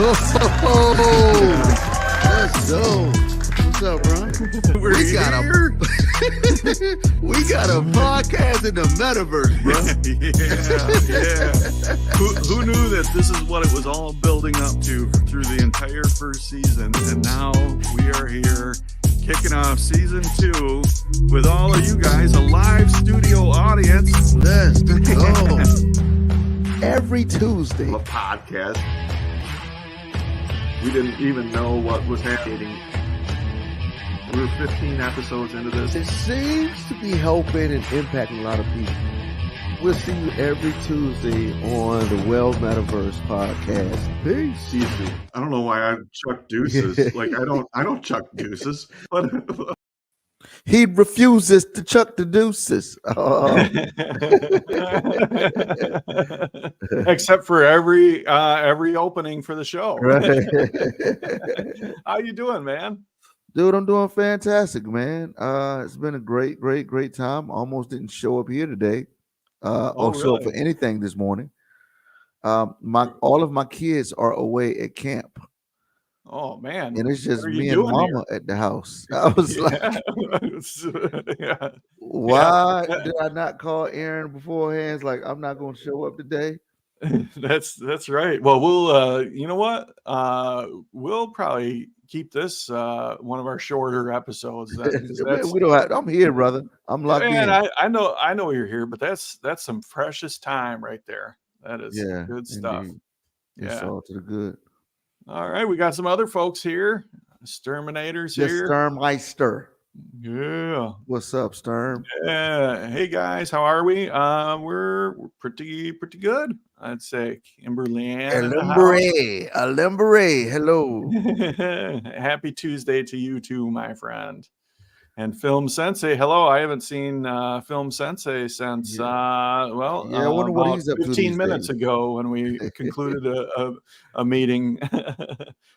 Let's go. What's up, bro? We got a podcast in the metaverse, bro. Yeah. Who knew that this is what it was all building up to through the entire first season? And now we are here kicking off season 2 with all of you guys, a live studio audience. Let's go. Every Tuesday. A podcast. We didn't even know what was happening. We're 15 episodes into this. It seems to be helping and impacting a lot of people. We'll see you every Tuesday on the Well Metaverse podcast. Peace. Easy. I don't know why I chuck deuces. Like I don't chuck deuces. But He refuses to chuck the deuces. Oh. Except for every opening for the show. Right. How you doing, man? Dude, I'm doing fantastic, man. It's been a great time. Almost didn't show up here today. Show up for anything this morning. All of my kids are away at camp. Oh man. And it's just me and mama at the house. I was why did I not call Aaron beforehand? It's like, I'm not gonna show up today. That's right. Well, we'll you know what? We'll probably keep this one of our shorter episodes. We don't have, I'm here, brother. I'm locked in. I know you're here, but that's some precious time right there. That is good stuff. Indeed. It's all to the good. All right, we got some other folks here. Exterminators here. Sternmeister. Yeah. What's up, Sturm? Yeah. Hey guys, how are we? We're pretty good, I'd say. Kimberly Alimbre. Hello. Happy Tuesday to you too, my friend. And Film Sensei, hello. I haven't seen Film Sensei since I wonder what he's up to 15 minutes ago when we concluded a meeting.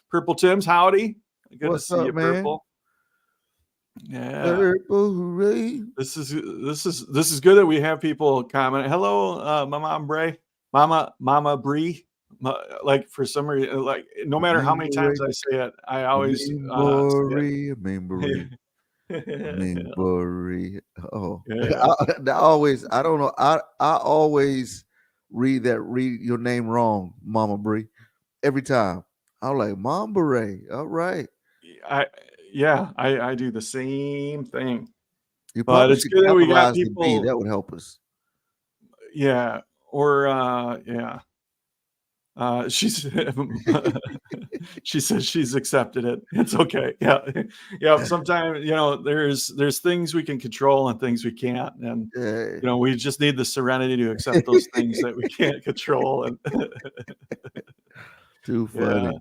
Purple Tim's, howdy. Good to see you, man? Purple. Yeah. Purple, hooray. This is good that we have people comment. Hello, Mama Bree. Like for some reason, like no matter how many times I say it, I always say it. Oh, yeah. I don't know. I always read your name wrong, Mama Bree, every time. I'm like, Mom Beret. All right. I do the same thing. But it's good that we got people that would help us. Yeah. Or she says she's accepted it. It's okay. Yeah. Sometimes there's things we can control and things we can't, and we just need the serenity to accept those things that we can't control. And too funny. Yeah.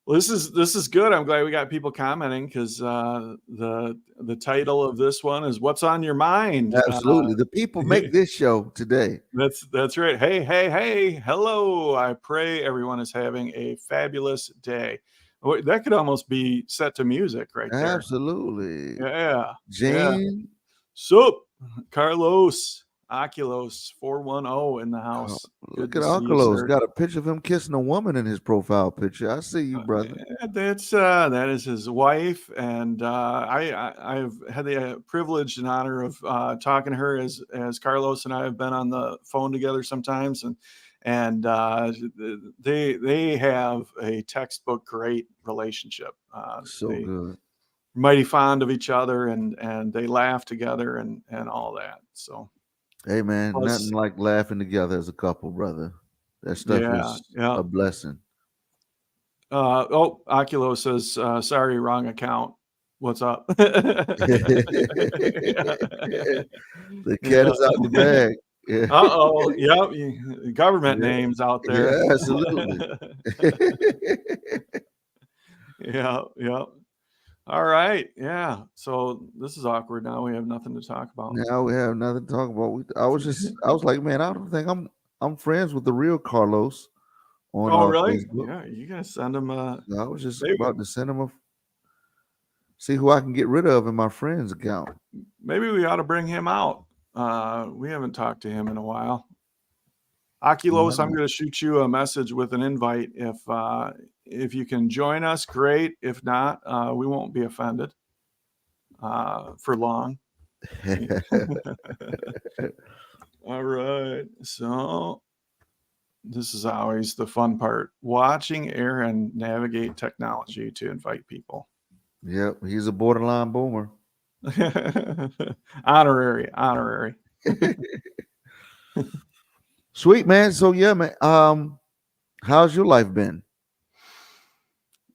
Well, this is good. I'm glad we got people commenting because the title of this one is "What's on Your Mind." Absolutely, the people make this show today. That's right. Hey, hello. I pray everyone is having a fabulous day. That could almost be set to music right there. Absolutely. Yeah. Jane. Yeah. Sup, Carlos. Oculos 410 in the house. Look at Oculos. Got a picture of him kissing a woman in his profile picture. I see you, brother. That is his wife, and I've had the privilege and honor of talking to her as Carlos and I have been on the phone together sometimes, and they have a textbook great relationship. Good. Mighty fond of each other, and they laugh together and all that. So. Hey man, nothing like laughing together as a couple, brother. That stuff is a blessing. Oculo says, sorry, wrong account. What's up? The cat is out the bag. Yeah. Uh-oh. Yep. Government names out there. Yeah, absolutely. Yeah. All right. Yeah. So this is awkward. Now we have nothing to talk about. I was like, man, I don't think I'm friends with the real Carlos on really? Facebook. Yeah, you gotta send him I was just about to send him see who I can get rid of in my friends account. Maybe we ought to bring him out. We haven't talked to him in a while. Oculos, I'm going to shoot you a message with an invite. If you can join us, great. If not, we won't be offended for long. All right. So this is always the fun part. Watching Aaron navigate technology to invite people. Yep, he's a borderline boomer. Honorary. Sweet, man. So yeah, man. How's your life been?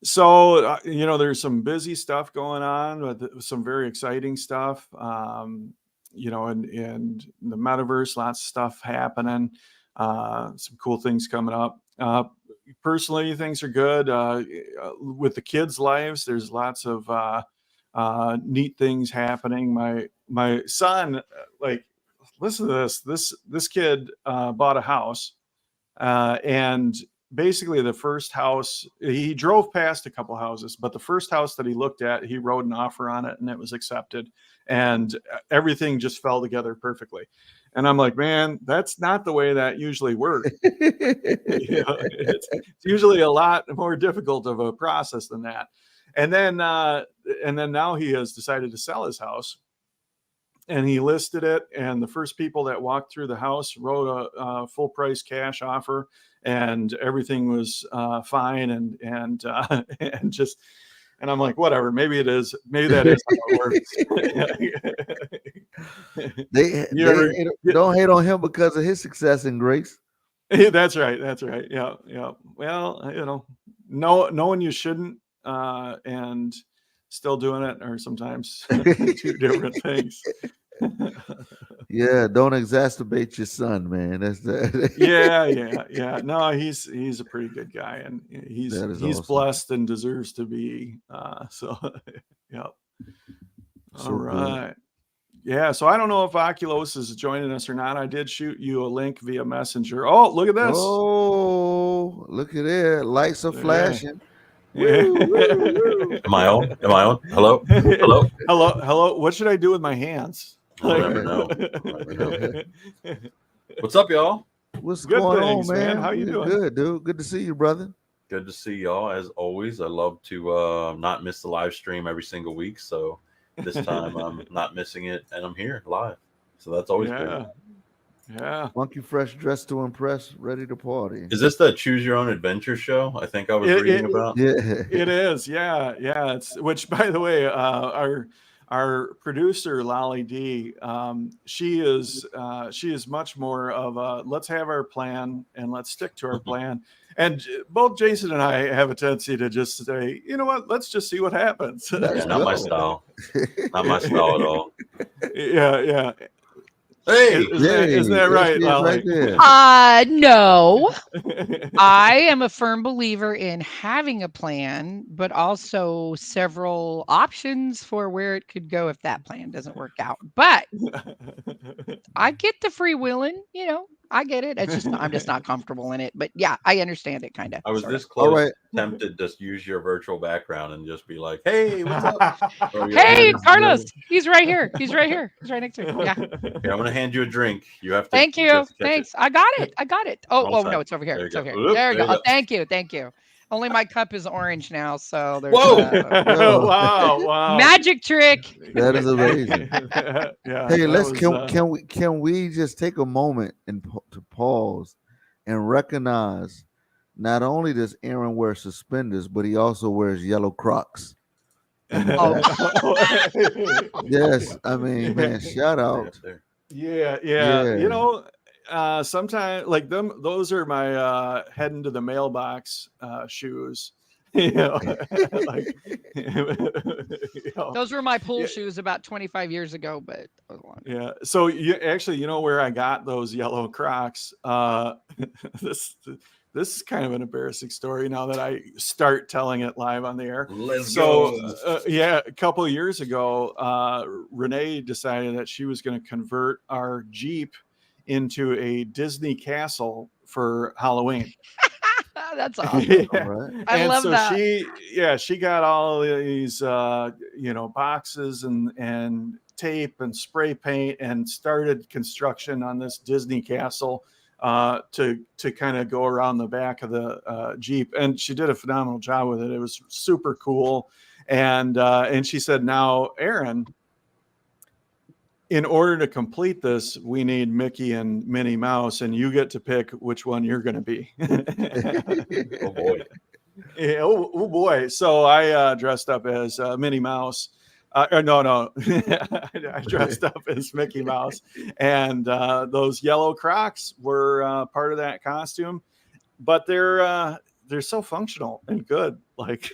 So there's some busy stuff going on, with some very exciting stuff. And the metaverse, lots of stuff happening. Some cool things coming up. Personally, things are good. With the kids' lives, there's lots of neat things happening. My son, listen to this. This kid bought a house, and basically the first house, he drove past a couple houses, but the first house that he looked at, he wrote an offer on it and it was accepted, and everything just fell together perfectly. And I'm like, man, that's not the way that usually works. It's usually a lot more difficult of a process than that. And then now he has decided to sell his house, and he listed it. And the first people that walked through the house wrote a full price cash offer, and everything was fine. And I'm like, whatever, maybe that is how it works. they don't hate on him because of his success and grace. That's right. Yeah. Well, knowing you shouldn't and still doing it are sometimes two different things. Yeah, don't exacerbate your son, man. That's that. Yeah. No, he's a pretty good guy, and he's awesome. Blessed and deserves to be. So, yeah. So all right. Good. Yeah, so I don't know if Oculos is joining us or not. I did shoot you a link via Messenger. Oh, look at this. Oh, look at it. Lights are flashing. Yeah. Woo. Am I on? Hello? Hello. What should I do with my hands? I never know. What's up, y'all? What's going on, man? How you doing? Good, dude. Good to see you, brother. Good to see y'all, as always. I love to not miss the live stream every single week, so this time I'm not missing it, and I'm here live. So that's always good. Yeah. Funky fresh, dressed to impress, ready to party. Is this the Choose Your Own Adventure show I think I was reading about? Yeah. It is. Yeah. It's, which, by the way, our producer Lolly D, she is much more of a let's have our plan and let's stick to our plan. And both Jason and I have a tendency to just say, you know what, let's just see what happens. Yeah, not my style. Not my style at all. Yeah. Hey, isn't that right, Lolly? Right no. I am a firm believer in having a plan, but also several options for where it could go if that plan doesn't work out. But I get the free willing, I get it. It's just I'm just not comfortable in it. But yeah, I understand it kind of. I was this close, tempted to use your virtual background and just be like, "Hey, what's up?" Hey, Carlos, he's right here. He's right here. He's right next to me. Yeah. Here, I'm gonna hand you a drink. You have to. Thank you. Thanks. I got it. Oh no, it's over here. It's over here. There you go. Thank you. Only my cup is orange now, so there's wow. Magic trick. That is amazing. Yeah. Hey, can we just take a moment and to pause and recognize not only does Aaron wear suspenders, but he also wears yellow Crocs. Yes, I mean, man, shout out. Yeah. Sometimes like those are my heading to the mailbox shoes. Those were my pool shoes about 25 years ago, but yeah. So you actually, where I got those yellow Crocs? This is kind of an embarrassing story now that I start telling it live on the air. Let's go. A couple of years ago, Renee decided that she was going to convert our Jeep into a Disney castle for Halloween. That's awesome. Right. I love that. She got all these boxes and tape and spray paint and started construction on this Disney castle to kind of go around the back of the Jeep, and she did a phenomenal job with it. It was super cool, and she said, "Now, Aaron, in order to complete this, we need Mickey and Minnie Mouse, and you get to pick which one you're going to be." Oh boy. Yeah, oh boy. So I dressed up as Minnie Mouse. No. I dressed up as Mickey Mouse. And those yellow Crocs were part of that costume. But they're so functional and good. Like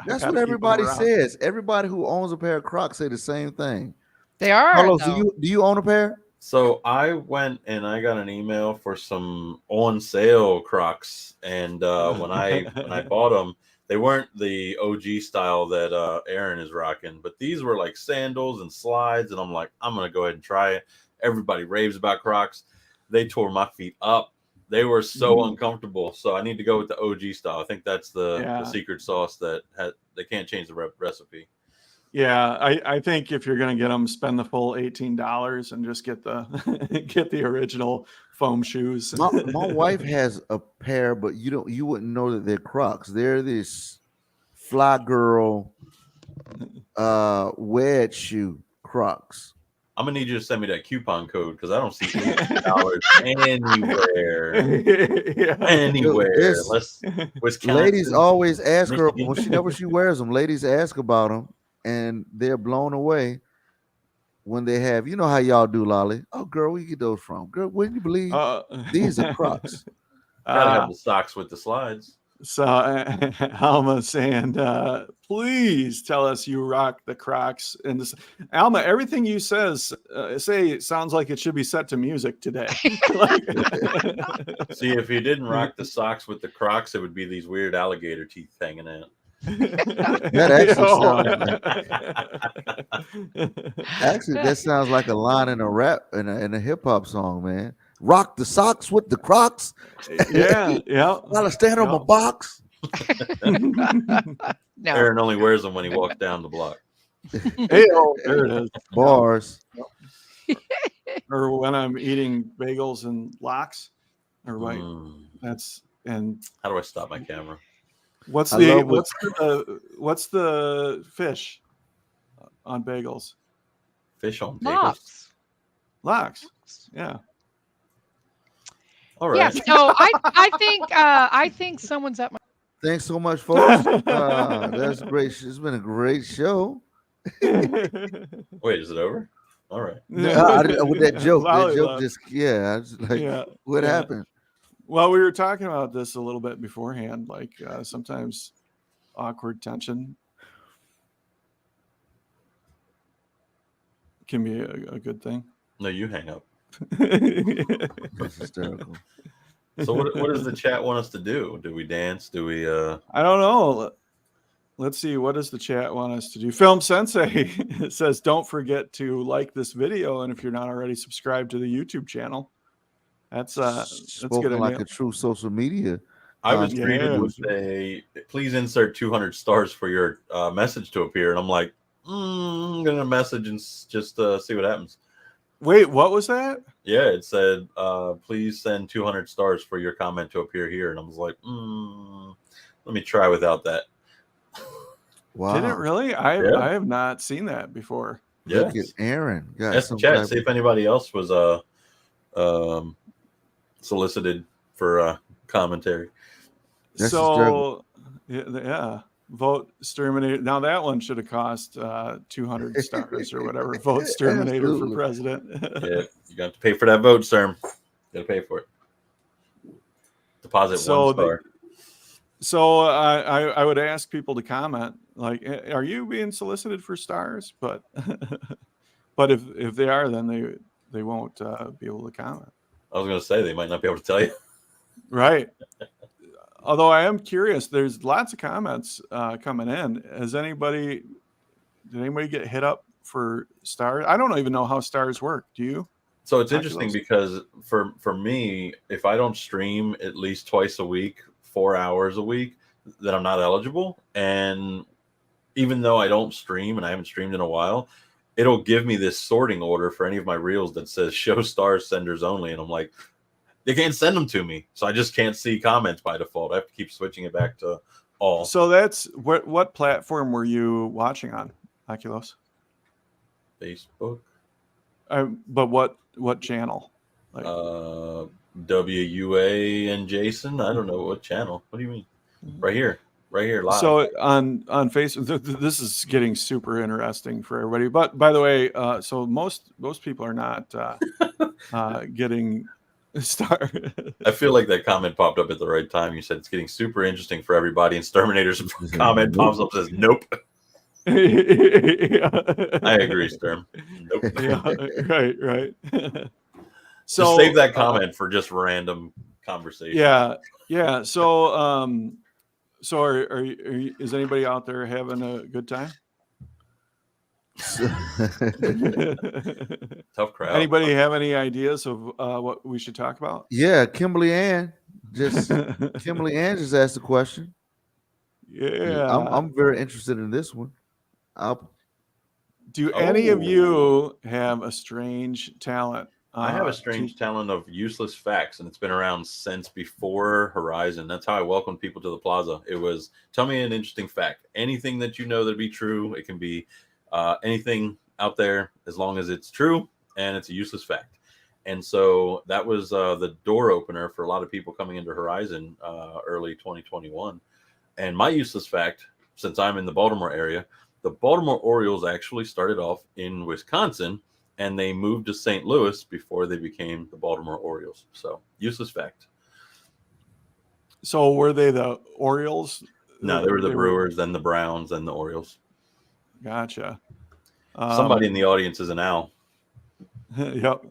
that's what everybody says. Everybody who owns a pair of Crocs say the same thing. They are. Carlos, do you own a pair? So I went and I got an email for some on sale Crocs, and when I bought them, they weren't the OG style that Aaron is rocking, but these were like sandals and slides, and I'm like, I'm gonna go ahead and try it. Everybody raves about Crocs. They tore my feet up. They were so uncomfortable. So I need to go with the OG style. I think that's the secret sauce that they can't change the recipe. Yeah, I think if you're going to get them, spend the full $18 and just get the original foam shoes. My wife has a pair, but you wouldn't know that they're Crocs. They're this fly girl wedge shoe Crocs. I'm gonna need you to send me that coupon code because I don't see $18 anywhere. Anywhere. Ladies always ask her whenever she wears them. Ladies ask about them. And they're blown away when they have, you know how y'all do, Lolly. Oh, girl, where you get those from? Girl, wouldn't you believe these are Crocs? Gotta have the socks with the slides. So Alma saying, please tell us you rock the Crocs. And this, Alma, everything you say sounds like it should be set to music today. See, if you didn't rock the socks with the Crocs, it would be these weird alligator teeth hanging out. That sounds like a line in a rap in a hip hop song, man. Rock the socks with the Crocs. Yeah. While I stand on my box. No. Aaron only wears them when he walks down the block. Hey, there it is. Bars. Or when I'm eating bagels and lox. Or right. And how do I stop my camera? What's the fish on bagels? Fish on bagels. Lox. Yeah. All right. Yeah. So I think someone's up my. Thanks so much, folks. That's great. It's been a great show. Wait, is it over? All right. With that joke, what happened? Well, we were talking about this a little bit beforehand, like sometimes awkward tension can be a good thing. No, you hang up. That's hysterical. So what does the chat want us to do? Do we dance? Do we I don't know. Let's see. What does the chat want us to do? Film Sensei says, don't forget to like this video. And if you're not already subscribed to the YouTube channel, that's good. Like a true social media. I was greeted with please insert 200 stars for your message to appear. And I'm like, I'm going to message and just see what happens. Wait, what was that? Yeah, it said, please send 200 stars for your comment to appear here. And I was like, let me try without that. Wow. Did it really? I have not seen that before. Yeah. Look at Aaron. Ask the chat, see if anybody else was solicited for commentary. That's so vote Sturminator. Now that one should have cost 200 stars or whatever. Vote Sturminator for president. Yeah, you got to pay for that vote, Sturm. You got to pay for it. Deposit 1 star. So I would ask people to comment, like, are you being solicited for stars? But if they are, then they won't be able to comment. I was going to say they might not be able to tell you. Right. Although I am curious, there's lots of comments coming in. Did anybody get hit up for stars? I don't even know how stars work. Do you? So it's interesting because for me, if I don't stream at least twice a week, 4 hours a week, then I'm not eligible. And even though I don't stream and I haven't streamed in a while, it'll give me this sorting order for any of my reels that says show stars senders only. And I'm like, They can't send them to me, so I just can't see comments by default. I have to keep switching it back to all. So that's what platform were you watching on, Oculus? Facebook. But what channel? Like WUA and Jason. I don't know what channel. What do you mean? Right here live. So on Facebook, this is getting super interesting for everybody. But by the way, so most people are not getting started. I feel like that comment popped up at the right time. You said it's getting super interesting for everybody, and Sturminator's comment pops up and says, "Nope." I agree, Sturm. Nope. Yeah, right. So just save that comment for just random conversation. Yeah. So so is anybody out there having a good time? Tough crowd. Anybody have any ideas of what we should talk about? Yeah, Kimberly Ann just asked a question. Yeah, I'm very interested in this one. Do any of you have a strange talent? I have a strange talent of useless facts, and it's been around since before Horizon. That's how I welcome people to the plaza. It was, tell me an interesting fact. Anything that you know that'd be true. It can be anything out there, as long as it's true and it's a useless fact. And so that was the door opener for a lot of people coming into Horizon early 2021. And my useless fact, since I'm in the Baltimore area, the Baltimore Orioles actually started off in Wisconsin, and they moved to St. Louis before they became the Baltimore Orioles. So, useless fact. So, were they the Orioles? No, they were the Brewers, then the Browns, then the Orioles. Gotcha. Somebody in the audience is an owl. Yep.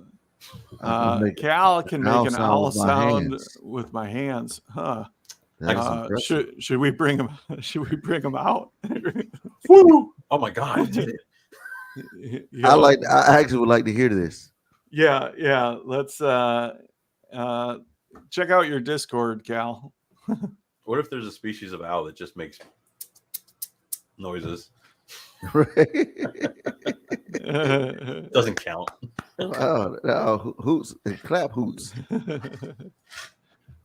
Cal can make an owl sound with my hands. Huh. Should we bring him? Should we bring him out? Woo! Oh my God! I did it. I actually would like to hear this. Yeah. Let's check out your Discord, Cal. What if there's a species of owl that just makes noises? Doesn't count. No, hoots and clap hoots.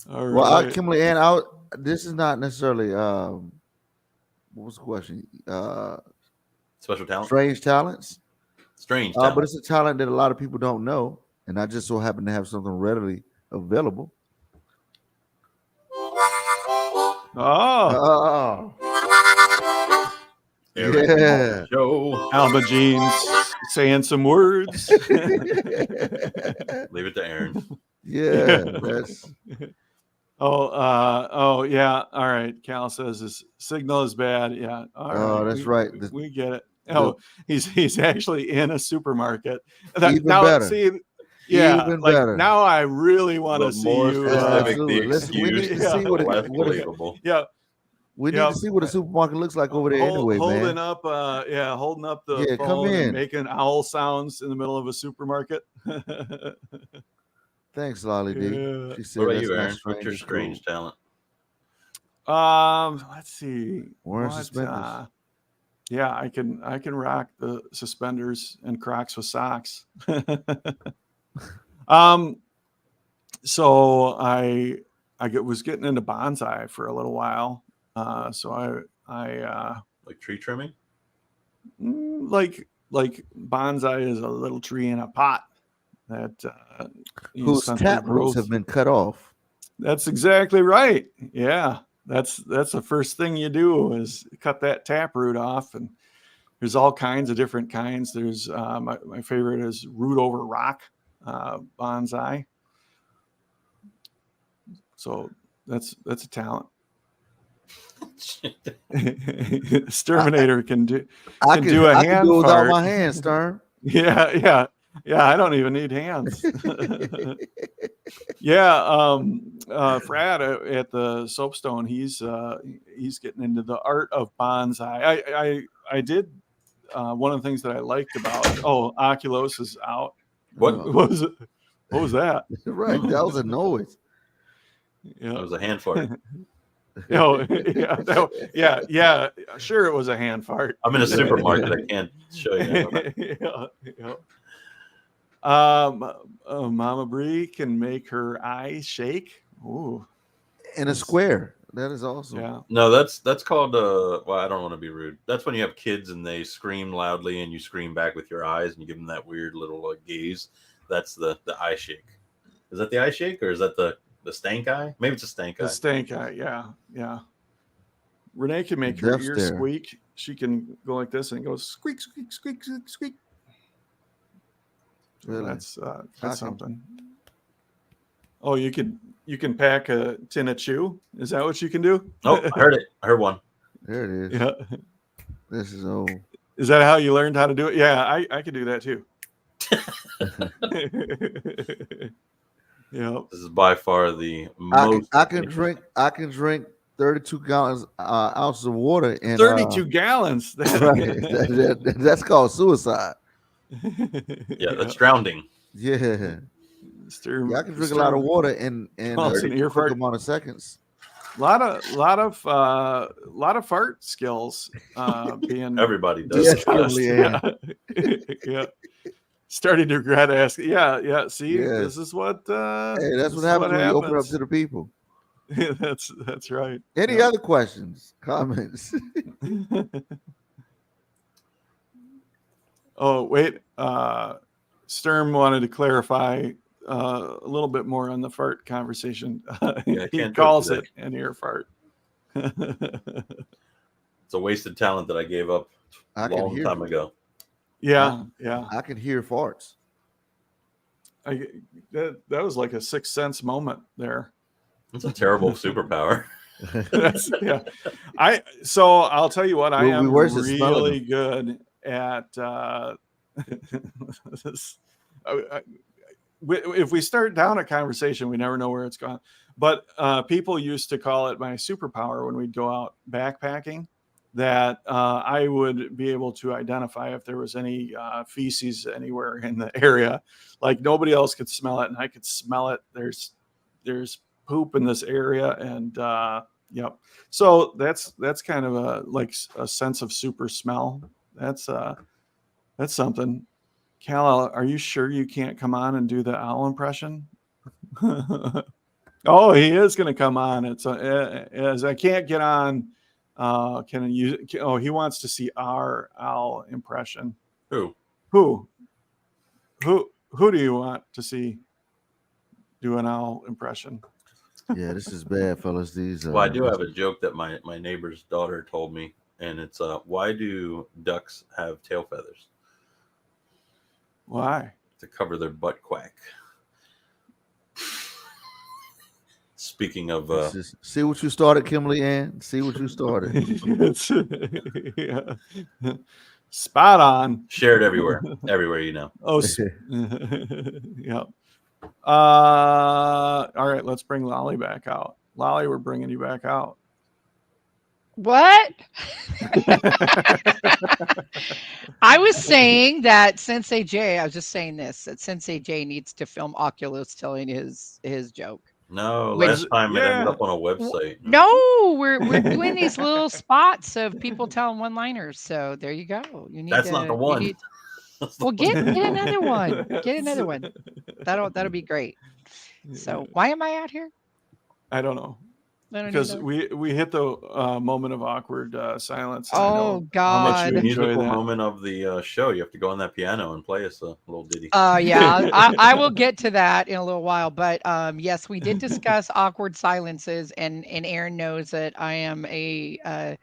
All well, right. Kimberly Ann, this is not necessarily what was the question? Special talent? Strange talents. Strange talent. But it's a talent that a lot of people don't know, and I just so happen to have something readily available. Oh. Yeah. Alba Jeans saying some words. Leave it to Aaron. Yeah, that's. Oh, yeah. All right. Cal says his signal is bad. Yeah. All right. That's right. We get it. Oh, he's actually in a supermarket. Even better. See, yeah, even like better. Now I really want to see you. We need to see what we need to see what a supermarket looks like over there anyway, holding man. Up, holding up the phone and making owl sounds in the middle of a supermarket. Thanks, Lolly D. She said, what about you, Aaron? What's your strange talent? Let's see. Wearing suspenders. Yeah, I can rock the suspenders and Crocs with socks. So I was getting into bonsai for a little while. So I like tree trimming. Like bonsai is a little tree in a pot that whose tap roots have been cut off. That's exactly right. Yeah, that's the first thing you do is cut that tap root off, and there's all kinds of different kinds. There's my favorite is root over rock bonsai. So that's a talent. Exterminator can do a hand do without fart. my hands, Stern. Yeah. I don't even need hands. Frad at the Soapstone, he's getting into the art of bonsai. I did one of the things that I liked about Oculus is out. What was it? What was that? Right, that was a noise. Yeah, it was a hand fart. Yeah. Sure, it was a hand fart. I'm in a supermarket. I can't show you. Mama Bree can make her eyes shake. Ooh, in a square. That is awesome. yeah. No, that's called well, I don't want to be rude. That's when you have kids and they scream loudly and you scream back with your eyes and you give them that weird little gaze. That's the eye shake. Is that the eye shake or is that the stank eye? Maybe it's a stank eye. The stank eye, yeah. Renee can make Death her ears stare. squeak. She can go like this and it goes squeak, squeak, squeak, squeak, squeak. Really? That's something. Oh, you can pack a tin of chew. Is that what you can do? Oh, I heard it. I heard one. There it is. Yeah. This is old. Is that how you learned how to do it? Yeah, I could do that too. Yeah. This is by far the most. I can drink 32 gallons ounces of water in 32 gallons. Right. That's called suicide. Yeah, that's drowning. Yeah. I can drink a lot of water in a quick amount of seconds. A lot of fart skills being everybody does. Yeah. Yeah. Starting to regret asking. Yeah. See, this is what. Hey, that's what happens when you open up to the people. That's right. Any other questions, comments? Oh wait, Sturm wanted to clarify a little bit more on the fart conversation. He calls it an ear fart. It's a wasted talent that I gave up a long time ago. Yeah. I can hear farts. That was like a sixth sense moment there. It's a terrible superpower. So I'll tell you what, I am really good at this. If we start down a conversation, we never know where it's gone. But people used to call it my superpower when we'd go out backpacking, that I would be able to identify if there was any feces anywhere in the area. Like nobody else could smell it, and I could smell it. There's poop in this area, and yep. So that's kind of a sense of super smell. That's something. Cal, are you sure you can't come on and do the owl impression? Oh, he is going to come on. It's as I can't get on. Can you? Oh, he wants to see our owl impression. Who do you want to see do an owl impression? Yeah, this is bad, fellas. Well, I do have a joke that my neighbor's daughter told me, and it's why do ducks have tail feathers? Why? To cover their butt quack. Speaking of see what you started, Kimberly Ann. See what you started. Yeah. Spot on. Shared everywhere. Everywhere, you know. Oh, yeah. All right, let's bring Lolly back out. Lolly, we're bringing you back out. What? I was saying that Sensei J, I was just saying this, that Sensei J needs to film Oculus telling his joke. No, last time it ended up on a website. No, we're doing these little spots of people telling one-liners. So there you go. You need That's not the one. Well, get another one. Get another one. That'll be great. So why am I out here? I don't know. Because we hit the moment of awkward silence. Oh God! The musical moment of the show. You have to go on that piano and play us a little ditty. Yeah, I will get to that in a little while. But yes, we did discuss awkward silences, and Aaron knows that I am a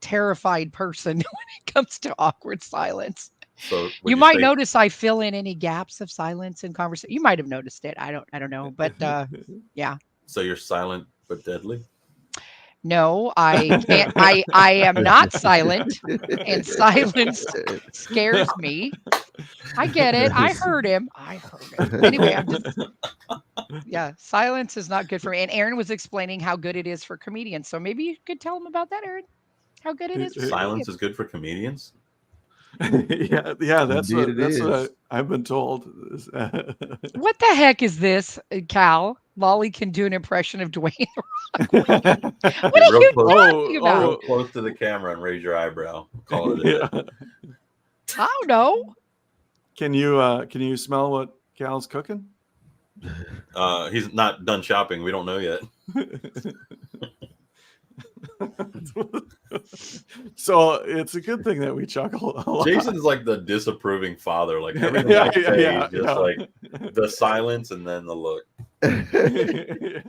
terrified person when it comes to awkward silence. So you might notice I fill in any gaps of silence in conversation. You might have noticed it. I don't know, but yeah. So you're silent but deadly? No, I can't. I am not silent, and silence scares me. I get it. I heard him. Anyway, silence is not good for me. And Aaron was explaining how good it is for comedians. So maybe you could tell him about that, Aaron. How good it is. Silence is good for comedians. yeah, that's what I've been told. What the heck is this, Cal? Lolly can do an impression of Dwayne. What are you talking about? Real close to the camera and raise your eyebrow. Call it. I don't know. Can you smell what Cal's cooking? He's not done shopping. We don't know yet. So it's a good thing that we chuckle a lot. Jason's like the disapproving father. Like everything I say, just like the silence and then the look. I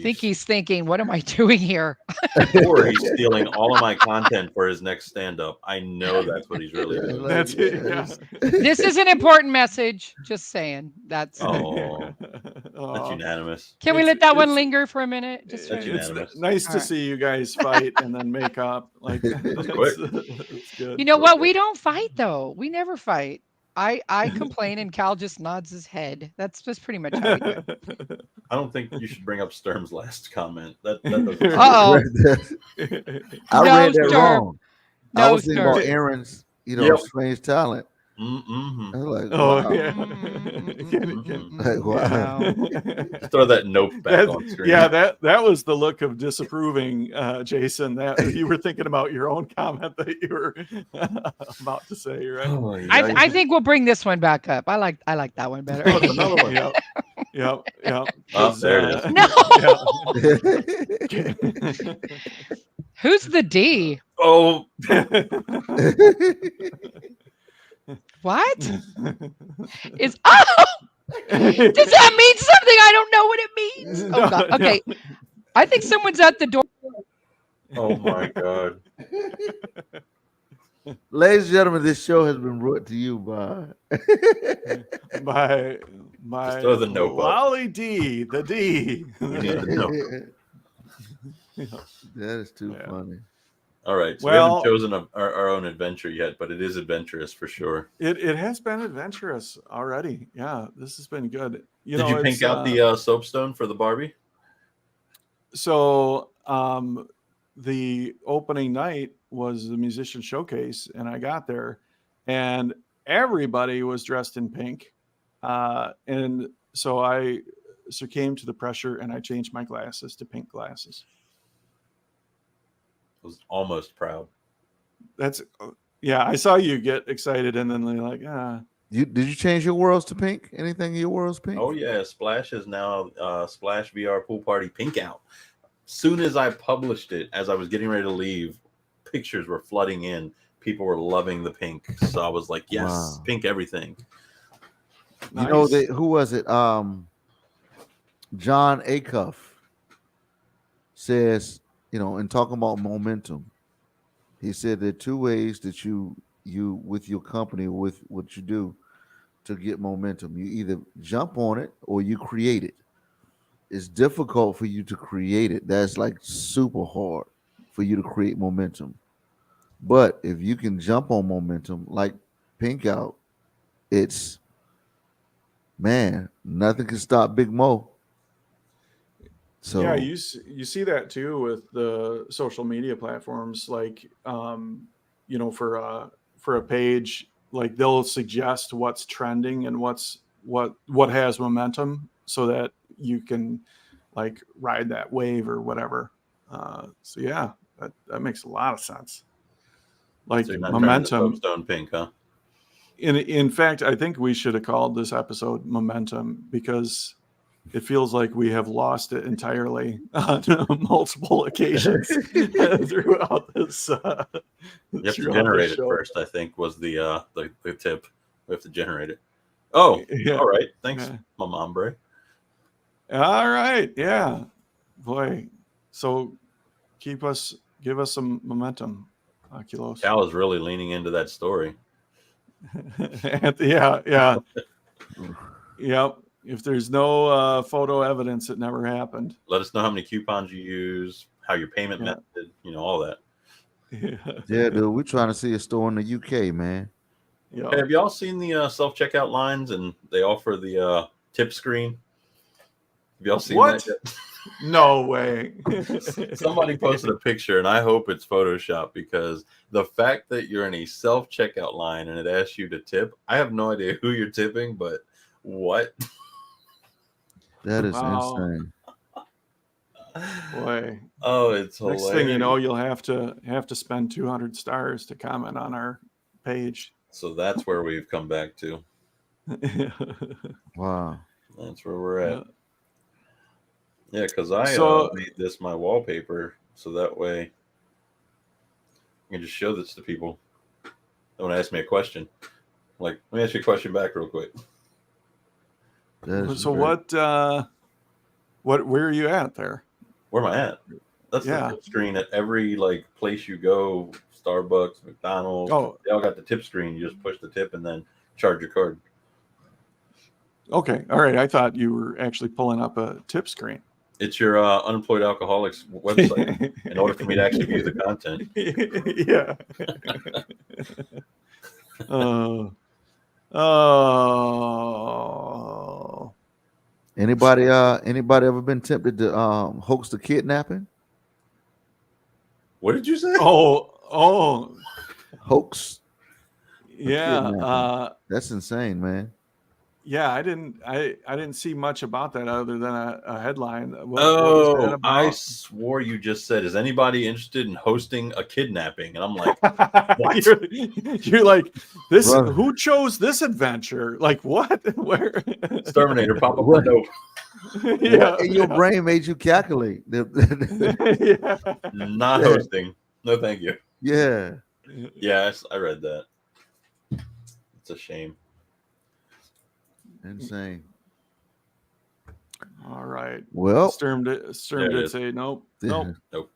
think he's thinking, what am I doing here? Or he's stealing all of my content for his next stand-up. I know that's what he's really doing. That's it. Yeah. This is an important message. Just saying. That's that's unanimous. Can we let that one linger for a minute? Just that's unanimous. It's nice to see you guys fight and then make up. Like that's quick. That's good. You know what? We don't fight though. We never fight. I complain and Cal just nods his head. That's just pretty much how we do it. I don't think you should bring up Sturm's last comment. That I read that wrong. No, I was thinking about Aaron's, strange talent. Mm-hmm. I was like, wow. Yeah. Like, wow. Just throw that nope back on screen. Yeah, that was the look of disapproving, Jason. That you were thinking about your own comment that you were about to say, right? Oh, I think we'll bring this one back up. I like that one better. Oh, another one. Yep. Oh, there it is. No. Who's the D? Oh. What? Does that mean something? I don't know what it means. Oh God. Okay. I think someone's at the door. Oh my God. Ladies and gentlemen, this show has been brought to you by my throw the note Lolly D, the D. We need the note. That is too funny. All right, so we haven't chosen our own adventure yet, but it is adventurous for sure. It has been adventurous already. Yeah, this has been good. Did you pink out the soapstone for the Barbie? So the opening night was the musician showcase, and I got there, and everybody was dressed in pink, and so I succumbed to the pressure, and I changed my glasses to pink glasses. Was almost proud. That's I saw you get excited and then they're like, Did you change your worlds to pink? Anything in your worlds pink? Oh yeah, Splash is now Splash VR Pool Party pink out. Soon as I published it, as I was getting ready to leave, pictures were flooding in. People were loving the pink, so I was like, yes, wow. Pink everything. Nice. You know, who was it? John Acuff says, in talking about momentum, he said there are two ways that you with your company, with what you do to get momentum. You either jump on it or you create it. It's difficult for you to create it. That's like super hard for you to create momentum. But if you can jump on momentum like Pink Out, it's, man, nothing can stop Big Mo. So yeah, you see that too with the social media platforms, like for a page, like they'll suggest what's trending and what has momentum, so that you can like ride that wave or whatever. So yeah, that makes a lot of sense. Like so momentum. Stone pink, huh? In fact, I think we should have called this episode "Momentum" because it feels like we have lost it entirely on multiple occasions throughout this. You have to generate it first, I think, was the tip. We have to generate it. Oh, yeah. All right. Thanks, Mamambre. All right. Yeah. Boy. So give us some momentum, Oculos. Cal is really leaning into that story. Yeah. Yep. If there's no photo evidence, it never happened. Let us know how many coupons you use, how your payment method, all that. Yeah, dude, we're trying to see a store in the UK, man. Yep. Hey, have y'all seen the self-checkout lines and they offer the tip screen? Have y'all seen that yet? No way. Somebody posted a picture, and I hope it's Photoshop, because the fact that you're in a self-checkout line and it asks you to tip, I have no idea who you're tipping, but what? That is insane. Boy. Oh, it's hilarious. Next thing you know, you'll have to spend 200 stars to comment on our page. So that's where we've come back to. Wow. That's where we're at. Yeah, because I made this my wallpaper, so that way I can just show this to people. They want to ask me a question. Like, let me ask you a question back real quick. So where are you at there? Where am I at? That's the tip screen at every like place you go, Starbucks, McDonald's. Oh, they all got the tip screen. You just push the tip and then charge your card. Okay, all right. I thought you were actually pulling up a tip screen. It's your unemployed alcoholics website in order for me to actually view the content. Yeah. Anybody ever been tempted to hoax the kidnapping? What did you say? Oh. Hoax. Yeah. That's insane, man. Yeah, I didn't see much about that other than a headline. What was that about? I swore you just said, is anybody interested in hosting a kidnapping? And I'm like, what? You're like, this brother. Who chose this adventure? Like what? Where? Exterminator pop up window. Yeah, and your brain made you calculate. Not hosting. No, thank you. Yeah. Yes, I read that. It's a shame. Insane. All right. Well, Sturm did say nope. Nope. Nope.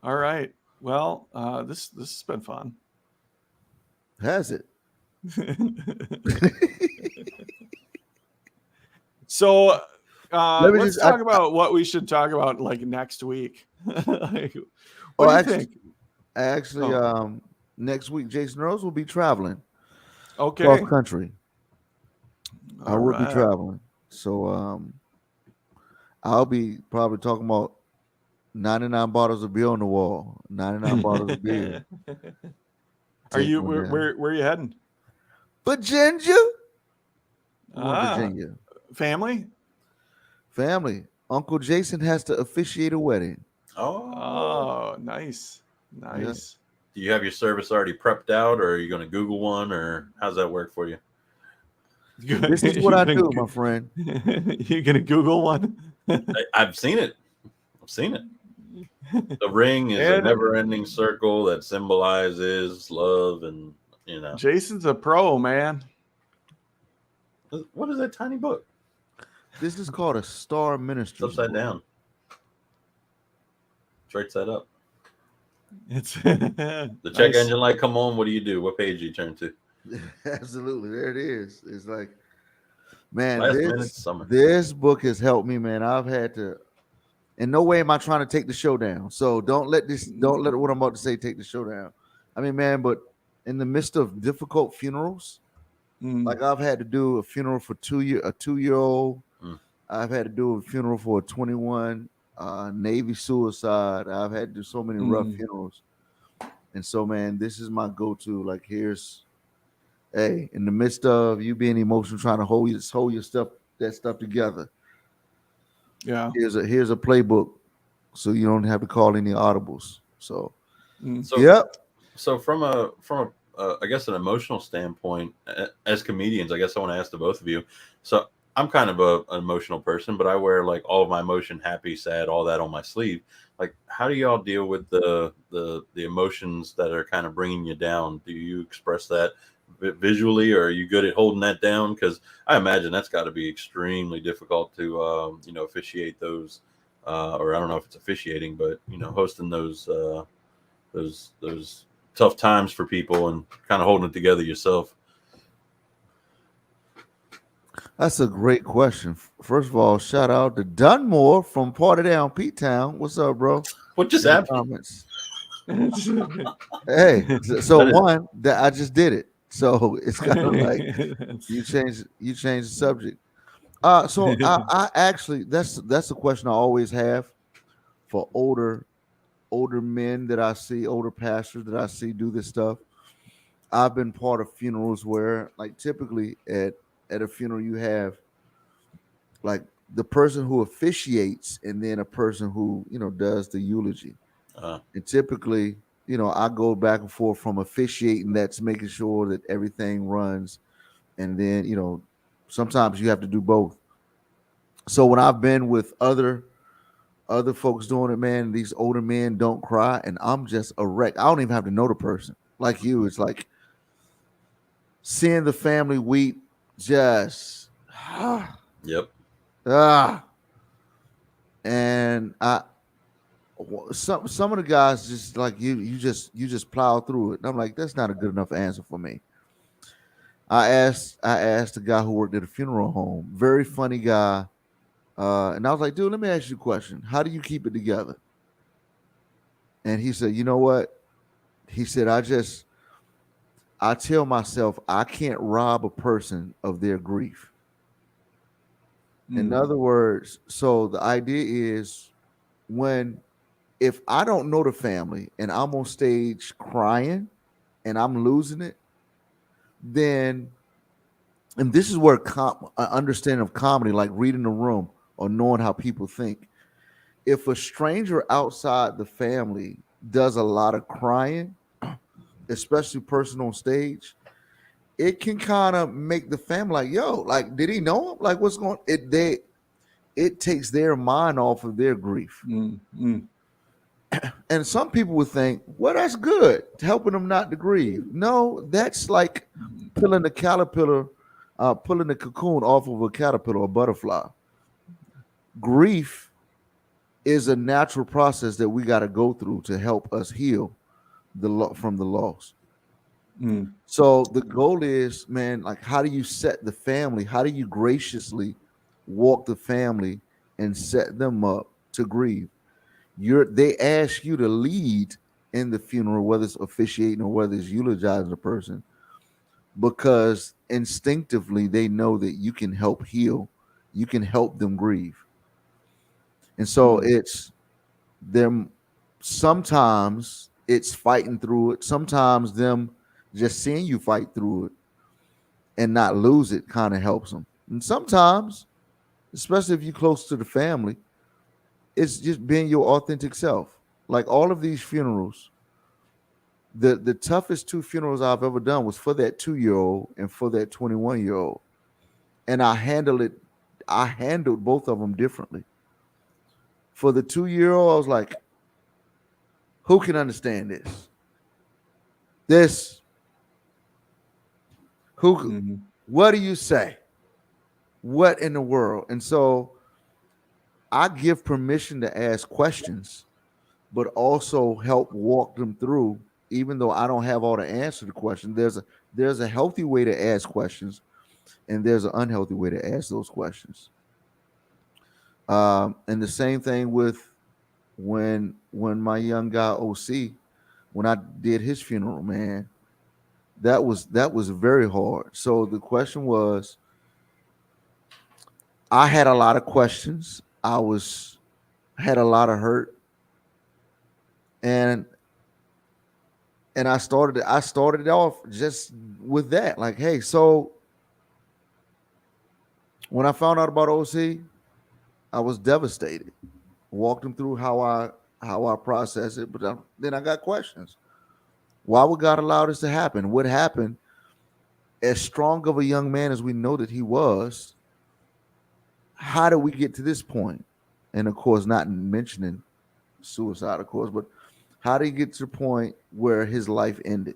All right. Well, this has been fun. Has it? So let's talk about what we should talk about like next week. What do you think? Actually, next week Jason Earls will be traveling. Okay. Cross country. I will be traveling. So I'll be probably talking about 99 bottles of beer on the wall. 99 bottles of beer. Are you where are you heading? Virginia. Virginia. Family? Uncle Jason has to officiate a wedding. Oh, nice. Yeah. Do you have your service already prepped out, or are you going to Google one, or how's that work for you? This is what I do, my friend. You're going to Google one? I've seen it. The ring is a never-ending circle that symbolizes love, and Jason's a pro, man. What is that tiny book? This is called a Star Ministry. It's upside down. It's right side up. It's the check engine light come on. What do you do? What page do you turn to? Absolutely, there it is. It's like, man, this book has helped me, man. I've had to. In no way am I trying to take the show down. So don't let what I'm about to say take the show down. I mean, man, but in the midst of difficult funerals, like I've had to do a funeral for a 2-year-old. I've had to do a funeral for a 21 Navy suicide. I've had to do so many rough funerals. And so, man, this is my go-to. Like, in the midst of you being emotional, trying to hold your stuff together. Yeah. Here's a playbook, so you don't have to call any audibles. So yep. So from a I guess an emotional standpoint, as comedians, I guess I want to ask the both of you. So I'm kind of an emotional person, but I wear like all of my emotion, happy, sad, all that on my sleeve. Like, how do y'all deal with the emotions that are kind of bringing you down? Do you express that visually, or are you good at holding that down? Because I imagine that's got to be extremely difficult to officiate those, or I don't know if it's officiating, but hosting those tough times for people and kind of holding it together yourself. That's a great question. First of all, shout out to Dunmore from Party Down Pete Town. What's up, bro? What just happened? Hey, so that I just did it. So it's kind of like you change the subject. So I actually that's a question I always have for older men that I see, older pastors that I see do this stuff. I've been part of funerals where, like, typically at a funeral you have like the person who officiates and then a person who does the eulogy. And typically I go back and forth from officiating, that's making sure that everything runs, and then sometimes you have to do both. So when I've been with other folks doing it, man, these older men don't cry, and I'm just a wreck. I don't even have to know the person. Like you, it's like seeing the family weep, just Yep. And some of the guys just like you just plow through it. And I'm like, that's not a good enough answer for me. I asked the guy who worked at a funeral home, very funny guy, and I was like, dude, let me ask you a question. How do you keep it together? And he said, you know what? He said, I tell myself I can't rob a person of their grief. In other words, so the idea is if I don't know the family and I'm on stage crying and I'm losing it, then, and this is where understanding of comedy, like reading the room or knowing how people think. If a stranger outside the family does a lot of crying, especially person on stage, it can kind of make the family like, yo, like, did he know him? Like, what's going? It takes their mind off of their grief. And some people would think, well, that's good, helping them not to grieve. No, that's like pulling the cocoon off of a caterpillar or butterfly. Grief is a natural process that we got to go through to help us heal from the loss. So the goal is, man, like, how do you set the family? How do you graciously walk the family and set them up to grieve? They ask you to lead in the funeral, whether it's officiating or whether it's eulogizing the person, because instinctively they know that you can help heal, you can help them grieve. And so it's them. Sometimes it's fighting through it. Sometimes them just seeing you fight through it and not lose it kind of helps them. And sometimes, especially if you're close to the family, it's just being your authentic self. Like all of these funerals, the toughest two funerals I've ever done was for that 2-year-old and for that 21-year-old. And I handled both of them differently. For the 2-year-old, I was like, who can understand this? What do you say? What in the world? And so I give permission to ask questions, but also help walk them through, even though I don't have all the answer to the question. There's a healthy way to ask questions, and there's an unhealthy way to ask those questions. And the same thing with when my young guy OC, when I did his funeral, man, that was very hard. So the question was, I had a lot of questions. Had a lot of hurt, and I started it off just with that, like, hey, so when I found out about OC, I was devastated. Walked him through how I process it, but then I got questions. Why would God allow this to happen? What happened? As strong of a young man as we know that he was, how did we get to this point? And of course, not mentioning suicide, of course, but how did he get to the point where his life ended?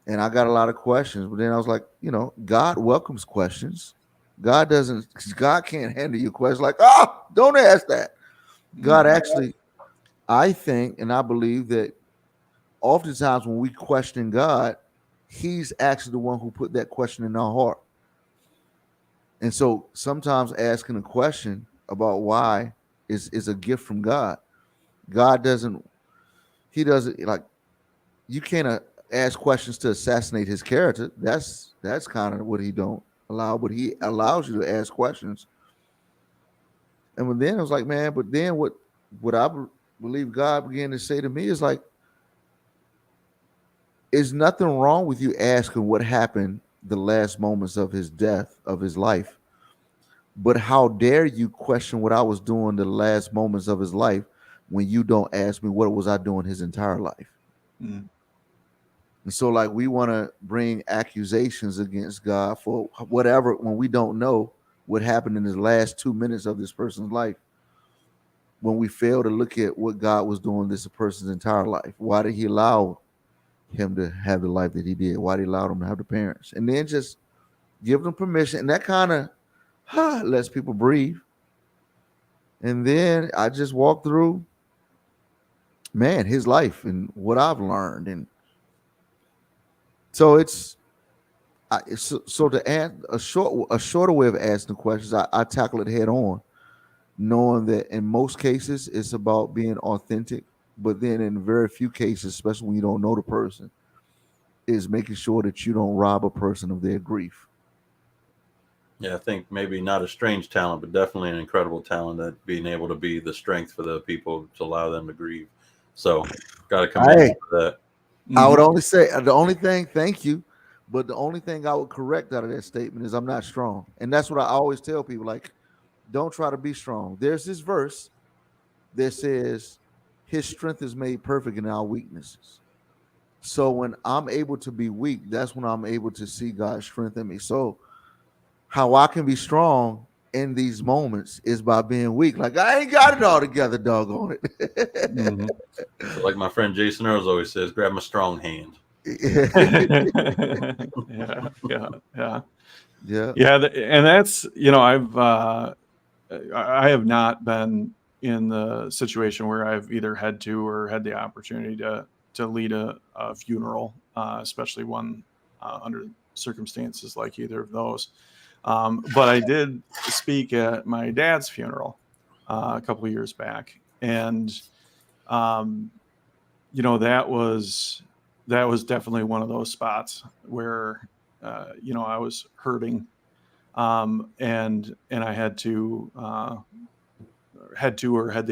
And I got a lot of questions, but then I was like, God welcomes questions. God can't handle your questions like, don't ask that. God actually, I think, and I believe that oftentimes when we question God, he's actually the one who put that question in our heart. And so sometimes asking a question about why is a gift from God. God doesn't like, you can't ask questions to assassinate his character. That's kind of what he don't allow, but he allows you to ask questions. And then I was like, man, but then what I believe God began to say to me is like, is nothing wrong with you asking what happened the last moments of his death, of his life. But how dare you question what I was doing the last moments of his life, when you don't ask me what was I doing his entire life. Mm. And so, like, we want to bring accusations against God for whatever when we don't know what happened in the last 2 minutes of this person's life. When we fail to look at what God was doing this person's entire life, why did He allow him to have the life that he did? Why did He allow him to have the parents? And then just give them permission, and that kind of lets people breathe. And then I just walk through, man, his life and what I've learned, and so so to add a shorter way of asking questions, I tackle it head on, knowing that in most cases it's about being authentic, but then in very few cases, especially when you don't know the person, is making sure that you don't rob a person of their grief. Yeah, I think maybe not a strange talent, but definitely an incredible talent at being able to be the strength for the people to allow them to grieve. So, got to commend you for that. I would only say the only thing, thank you, but the only thing I would correct out of that statement is I'm not strong. And that's what I always tell people, like, don't try to be strong. There's this verse that says his strength is made perfect in our weaknesses. So when I'm able to be weak, that's when I'm able to see God strengthen me. So how I can be strong in these moments is by being weak. Like, I ain't got it all together, doggone it. So like my friend Jason Earls always says, grab my strong hand. Yeah. And that's, I have not been in the situation where I've either had to or had the opportunity to lead a funeral, especially one under circumstances like either of those. But I did speak at my dad's funeral a couple of years back, and that was definitely one of those spots where I was hurting, and I had the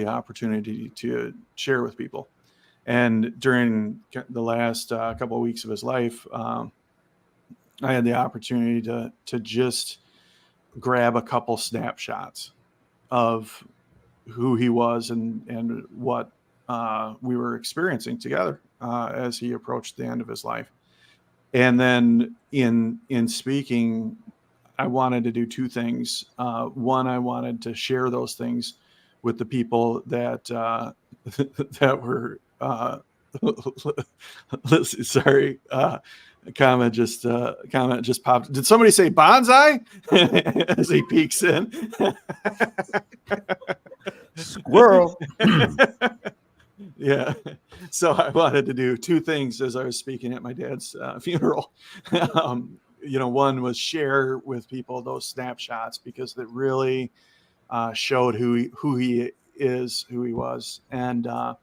opportunity to share with people. And during the last couple of weeks of his life, I had the opportunity to just grab a couple snapshots of who he was and what we were experiencing together as he approached the end of his life. And then in speaking, I wanted to do two things. One, I wanted to share those things with the people that that were sorry. Comment just popped. Did somebody say bonsai? As he peeks in. Squirrel. Yeah. So I wanted to do two things as I was speaking at my dad's funeral. One was share with people those snapshots because it really showed who he is, who he was, and then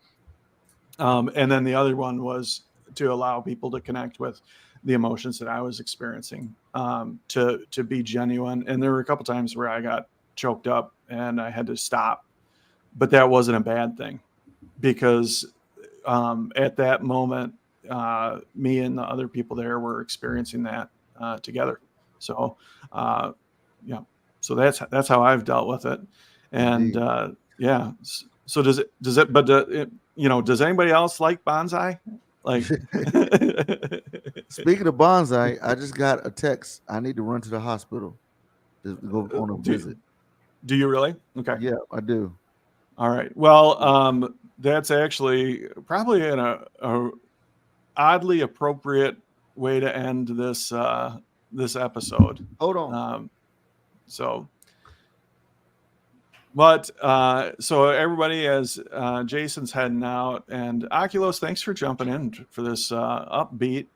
the other one was to allow people to connect with the emotions that I was experiencing, to be genuine. And there were a couple times where I got choked up and I had to stop, but that wasn't a bad thing because at that moment, me and the other people there were experiencing that together. So, so that's how I've dealt with it. And so does it, but does anybody else like bonsai? Like, speaking of bonsai, I just got a text. I need to run to the hospital to go on a visit. Do you really? Okay. Yeah, I do. All right. Well, that's actually probably a oddly appropriate way to end this this episode. Hold on. So everybody, as Jason's heading out, and Oculos, thanks for jumping in for this upbeat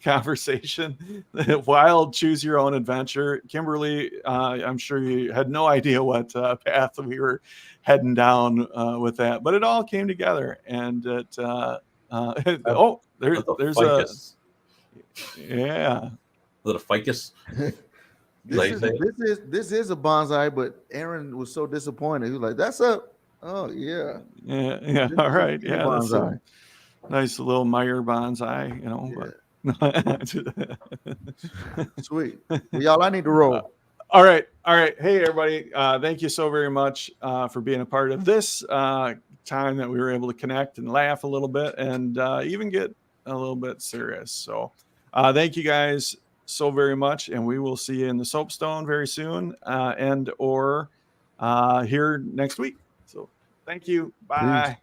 conversation. Wild, choose your own adventure. Kimberly, I'm sure you had no idea what path we were heading down with that, but it all came together. And there's ficus. Yeah. Is it a ficus? This is a bonsai, but Aaron was so disappointed. He was like, "That's a yeah. All right, yeah, bonsai. Nice little Meyer bonsai, Yeah. But sweet. Well, y'all, I need to roll. All right. Hey, everybody. Thank you so very much for being a part of this time that we were able to connect and laugh a little bit and even get a little bit serious. So thank you guys so very much. And we will see you in the Soapstone very soon and or here next week. So thank you. Bye. Peace.